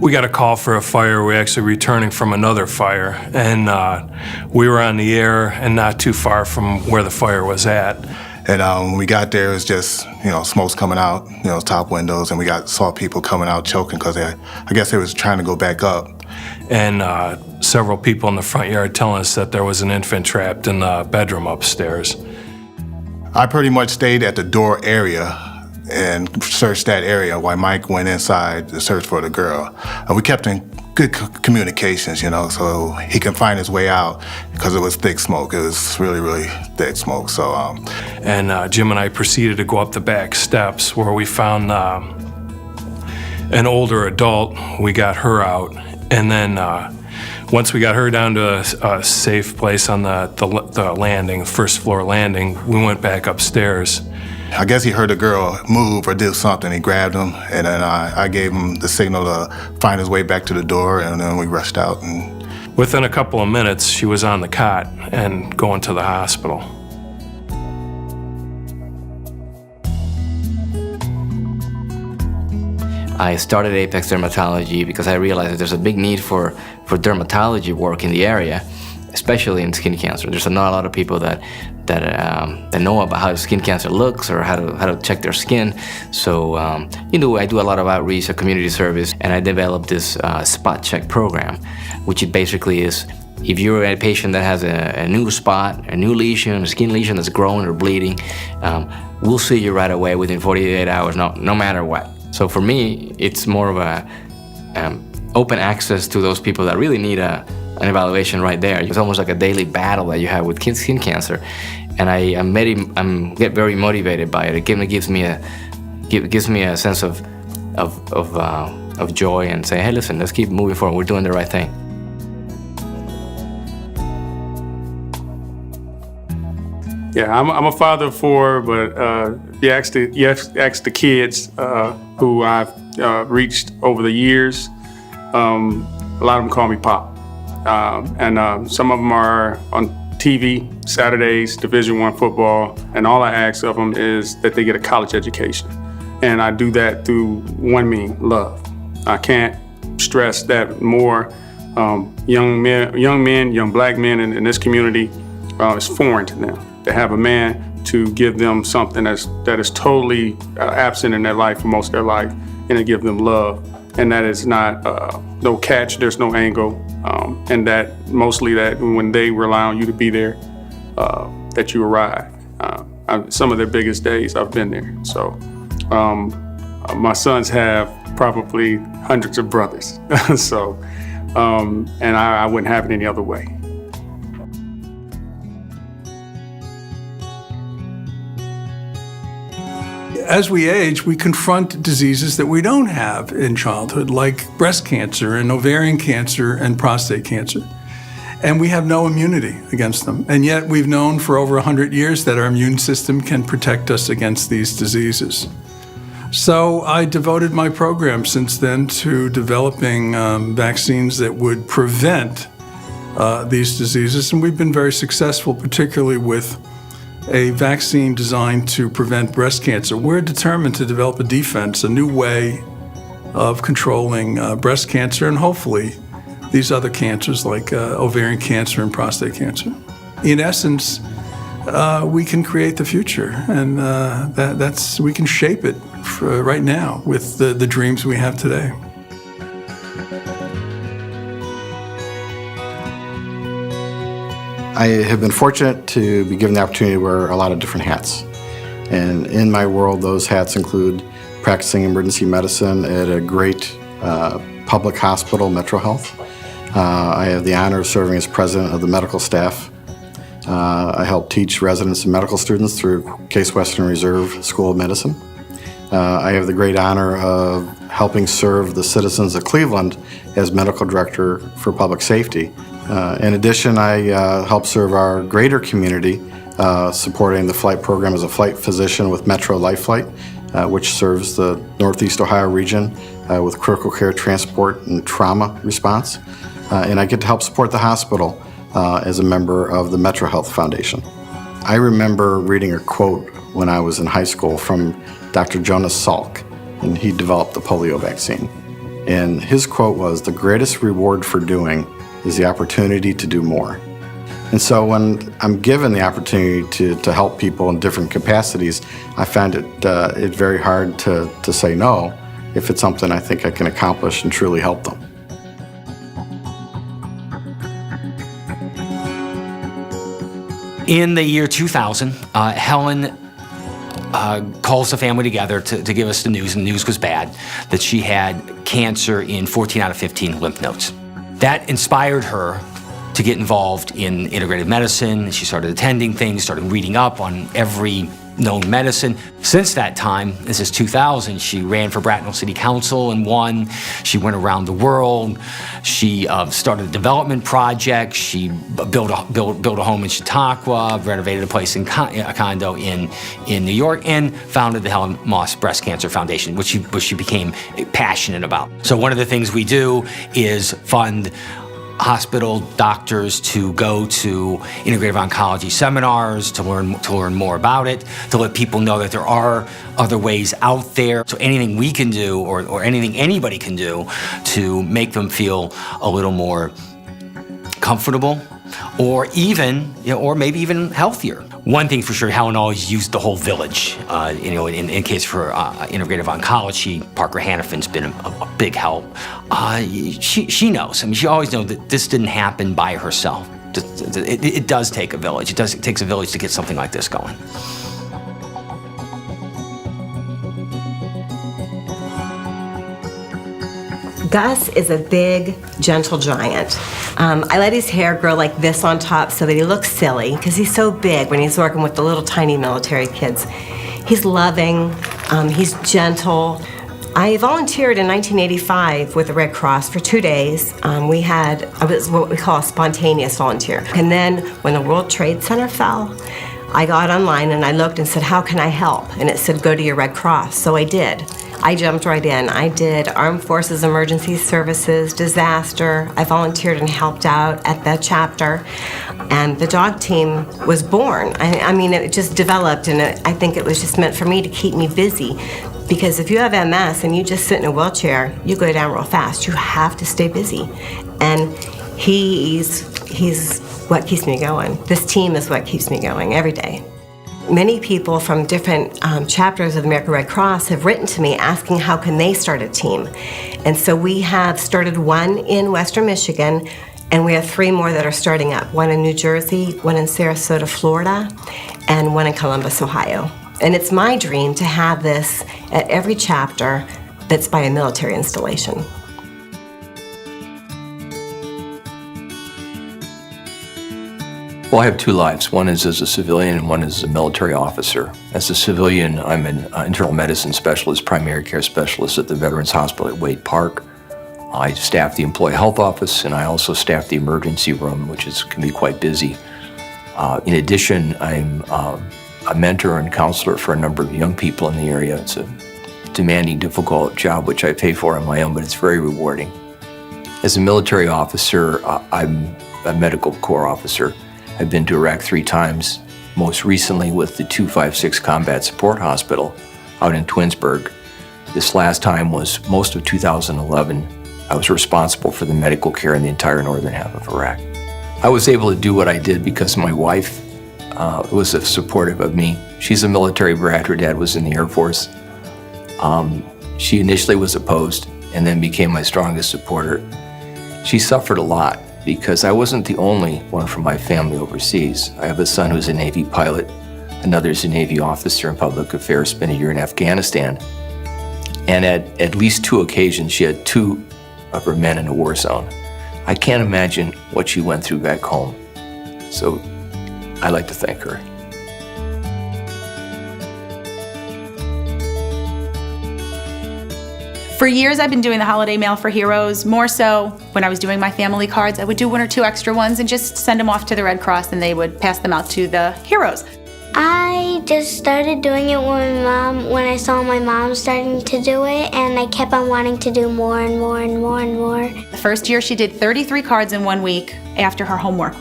We got a call for a fire. We're actually returning from another fire, and we were on the air and not too far from where the fire was at. And when we got there, it was just, smoke's coming out, top windows, and we saw people coming out choking because I guess they was trying to go back up. And several people in the front yard telling us that there was an infant trapped in the bedroom upstairs. I pretty much stayed at the door area and searched that area while Mike went inside to search for the girl. And we kept in good communications, so he can find his way out because it was thick smoke. It was really, really thick smoke. So, And Jim and I proceeded to go up the back steps where we found an older adult. We got her out. And then once we got her down to a safe place on the landing, first floor landing, we went back upstairs. I guess he heard the girl move or do something. He grabbed him, and then I gave him the signal to find his way back to the door, and then we rushed out. And within a couple of minutes, she was on the cot and going to the hospital. I started Apex Dermatology because I realized that there's a big need for dermatology work in the area, especially in skin cancer. There's not a lot of people that know about how skin cancer looks or how to check their skin. So, I do a lot of outreach, a community service, and I developed this spot check program, which it basically is, if you're a patient that has a new spot, a new lesion, a skin lesion that's growing or bleeding, we'll see you right away within 48 hours, no matter what. So for me, it's more of a open access to those people that really need an evaluation right there. It's almost like a daily battle that you have with skin cancer, and I get very motivated by it. It gives me a sense of joy and say, hey, listen, let's keep moving forward. We're doing the right thing. Yeah, I'm a father of four, but you ask the kids who I've reached over the years. A lot of them call me Pop, and some of them are on TV Saturdays, Division I football, and all I ask of them is that they get a college education, and I do that through one mean: love. I can't stress that more. Young black men in this community, is foreign to them. To have a man to give them something that is totally absent in their life for most of their life, and to give them love, and that is not no catch. There's no angle, and that mostly that when they rely on you to be there, that you arrive. Some of their biggest days I've been there. So my sons have probably hundreds of brothers, so and I wouldn't have it any other way. As we age, we confront diseases that we don't have in childhood, like breast cancer and ovarian cancer and prostate cancer. And we have no immunity against them. And yet we've known for over 100 years that our immune system can protect us against these diseases. So I devoted my program since then to developing vaccines that would prevent these diseases. And we've been very successful, particularly with a vaccine designed to prevent breast cancer. We're determined to develop a defense, a new way of controlling breast cancer and hopefully these other cancers like ovarian cancer and prostate cancer. In essence, we can create the future, and we can shape it right now with the dreams we have today. I have been fortunate to be given the opportunity to wear a lot of different hats. And in my world, those hats include practicing emergency medicine at a great public hospital, Metro Health. I have the honor of serving as president of the medical staff. I help teach residents and medical students through Case Western Reserve School of Medicine. I have the great honor of helping serve the citizens of Cleveland as medical director for public safety. In addition, I help serve our greater community, supporting the flight program as a flight physician with Metro Life Flight, which serves the Northeast Ohio region with critical care transport and trauma response. And I get to help support the hospital as a member of the Metro Health Foundation. I remember reading a quote when I was in high school from Dr. Jonas Salk, and he developed the polio vaccine. And his quote was, "The greatest reward for doing is the opportunity to do more." And so when I'm given the opportunity to help people in different capacities, I find it very hard to say no if it's something I think I can accomplish and truly help them. In the year 2000, Helen calls the family together to give us the news, and the news was bad, that she had cancer in 14 out of 15 lymph nodes. That inspired her to get involved in integrative medicine. She started attending things, started reading up on every known medicine. Since that time, this is 2000, she ran for Bracknell City Council and won. She went around the world. She started a development project. She built a home in Chautauqua, renovated a place a condo in New York, and founded the Helen Moss Breast Cancer Foundation, which she became passionate about. So one of the things we do is fund hospital doctors to go to integrative oncology seminars, to learn more about it, to let people know that there are other ways out there. So anything we can do, or anything anybody can do, to make them feel a little more comfortable, or even, or maybe even healthier. One thing for sure, Helen always used the whole village. In case for integrative oncology, Parker Hannafin's been a big help. She knows. I mean, she always knows that this didn't happen by herself. It does take a village. It takes a village to get something like this going. Gus is a big, gentle giant. I let his hair grow like this on top so that he looks silly, because he's so big when he's working with the little tiny military kids. He's loving, he's gentle. I volunteered in 1985 with the Red Cross for 2 days. I was what we call a spontaneous volunteer. And then when the World Trade Center fell, I got online and I looked and said, how can I help? And it said, go to your Red Cross. So I did. I jumped right in. I did Armed Forces Emergency Services, disaster. I volunteered and helped out at that chapter. And the dog team was born. I mean, it just developed, and I think it was just meant for me to keep me busy. Because if you have MS and you just sit in a wheelchair, you go down real fast. You have to stay busy. And he's what keeps me going. This team is what keeps me going every day. Many people from different chapters of the American Red Cross have written to me asking how can they start a team. And so we have started one in Western Michigan, and we have 3 more that are starting up. One in New Jersey, one in Sarasota, Florida, and one in Columbus, Ohio. And it's my dream to have this at every chapter that's by a military installation. Well, I have 2 lives. One is as a civilian and one is as a military officer. As a civilian, I'm an internal medicine specialist, primary care specialist at the Veterans Hospital at Wade Park. I staff the employee health office, and I also staff the emergency room, which can be quite busy. In addition, I'm a mentor and counselor for a number of young people in the area. It's a demanding, difficult job, which I pay for on my own, but it's very rewarding. As a military officer, I'm a medical corps officer. I've been to Iraq 3 times, most recently with the 256 Combat Support Hospital out in Twinsburg. This last time was most of 2011. I was responsible for the medical care in the entire northern half of Iraq. I was able to do what I did because my wife was supportive of me. She's a military brat. Her dad was in the Air Force. She initially was opposed and then became my strongest supporter. She suffered a lot because I wasn't the only one from my family overseas. I have a son who's a Navy pilot. Another's a Navy officer in public affairs, spent a year in Afghanistan. And at least 2 occasions, she had 2 of her men in a war zone. I can't imagine what she went through back home. So I'd like to thank her. For years, I've been doing the holiday mail for heroes. More so, when I was doing my family cards, I would do 1 or 2 extra ones and just send them off to the Red Cross, and they would pass them out to the heroes. I just started doing it when I saw my mom starting to do it, and I kept on wanting to do more and more and more and more. The first year, she did 33 cards in 1 week after her homework.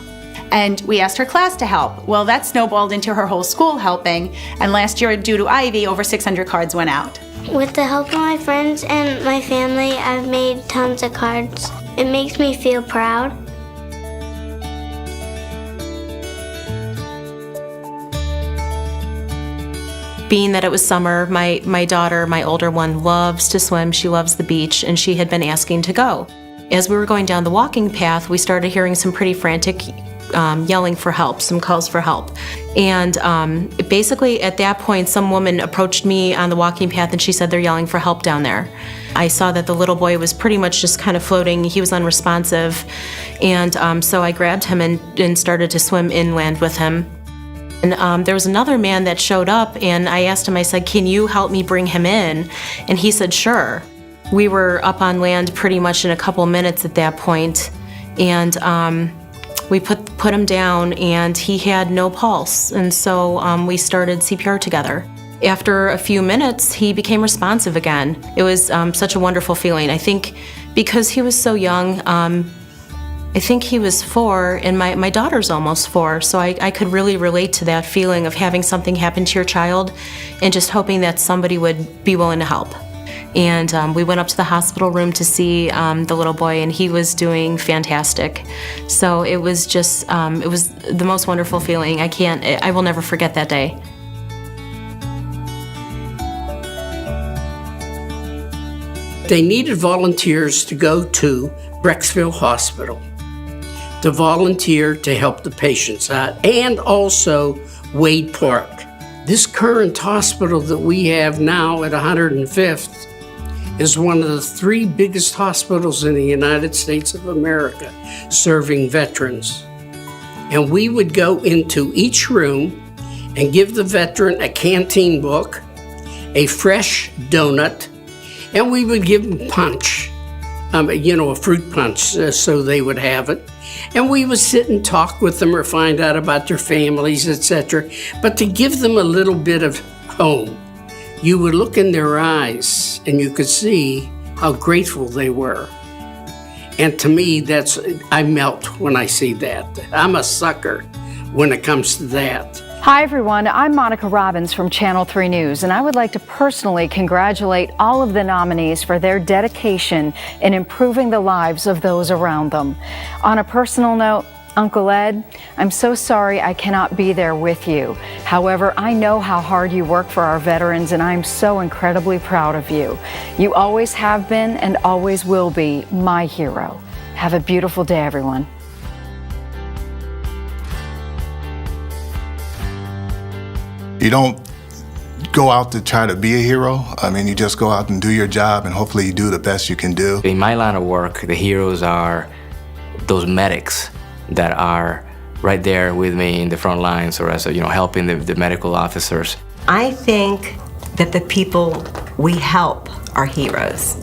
And we asked her class to help. Well, that snowballed into her whole school helping, and last year, due to Ivy, over 600 cards went out. With the help of my friends and my family, I've made tons of cards. It makes me feel proud. Being that it was summer, my daughter, my older one, loves to swim. She loves the beach, and she had been asking to go. As we were going down the walking path, we started hearing some pretty frantic yelling for help, some calls for help. And basically at that point, some woman approached me on the walking path and she said they're yelling for help down there. I saw that the little boy was pretty much just kind of floating. He was unresponsive. And so I grabbed him and started to swim inland with him. And there was another man that showed up, and I asked him, I said, "Can you help me bring him in?" And he said, "Sure." We were up on land pretty much in a couple minutes at that point, and we put him down, and he had no pulse. And so we started CPR together. After a few minutes, he became responsive again. It was such a wonderful feeling. I think because he was so young, I think he was 4, and my daughter's almost 4, so I could really relate to that feeling of having something happen to your child and just hoping that somebody would be willing to help. And we went up to the hospital room to see the little boy, and he was doing fantastic. So it was just, it was the most wonderful feeling. I will never forget that day. They needed volunteers to go to Brecksville Hospital to volunteer to help the patients out, and also Wade Park. This current hospital that we have now at 105th is one of the 3 biggest hospitals in the United States of America, serving veterans. And we would go into each room and give the veteran a canteen book, a fresh donut, and we would give them punch, a fruit punch, so they would have it. And we would sit and talk with them or find out about their families, etc. But to give them a little bit of home, you would look in their eyes and you could see how grateful they were. And to me, I melt when I see that. I'm a sucker when it comes to that. Hi everyone, I'm Monica Robbins from Channel 3 News, and I would like to personally congratulate all of the nominees for their dedication in improving the lives of those around them. On a personal note, Uncle Ed, I'm so sorry I cannot be there with you. However, I know how hard you work for our veterans, and I'm so incredibly proud of you. You always have been and always will be my hero. Have a beautiful day, everyone. You don't go out to try to be a hero. I mean, you just go out and do your job, and hopefully you do the best you can do. In my line of work, the heroes are those medics that are right there with me in the front lines, or as helping the medical officers. I think that the people we help are heroes.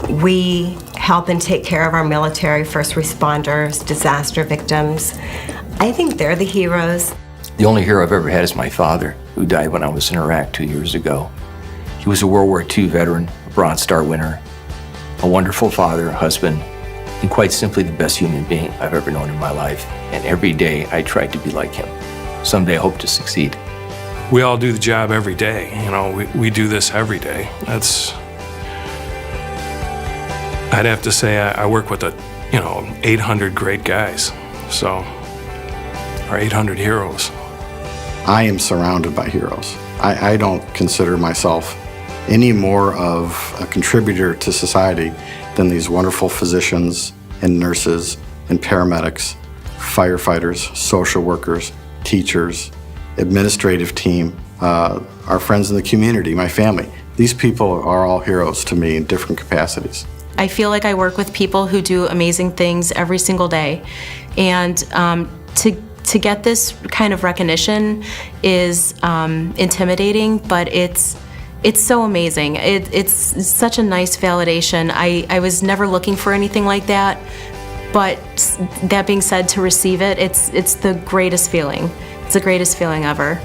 We help and take care of our military, first responders, disaster victims. I think they're the heroes. The only hero I've ever had is my father, who died when I was in Iraq 2 years ago. He was a World War II veteran, a Bronze Star winner, a wonderful father, husband, and quite simply the best human being I've ever known in my life. And every day I tried to be like him. Someday I hope to succeed. We all do the job every day. We do this every day. I'd have to say I work with 800 great guys. So, or 800 heroes. I am surrounded by heroes. I don't consider myself any more of a contributor to society than these wonderful physicians and nurses and paramedics, firefighters, social workers, teachers, administrative team, our friends in the community, my family. These people are all heroes to me in different capacities. I feel like I work with people who do amazing things every single day. And to get this kind of recognition is intimidating, but it's so amazing. It's such a nice validation. I was never looking for anything like that, but that being said, to receive it, it's the greatest feeling. It's the greatest feeling ever.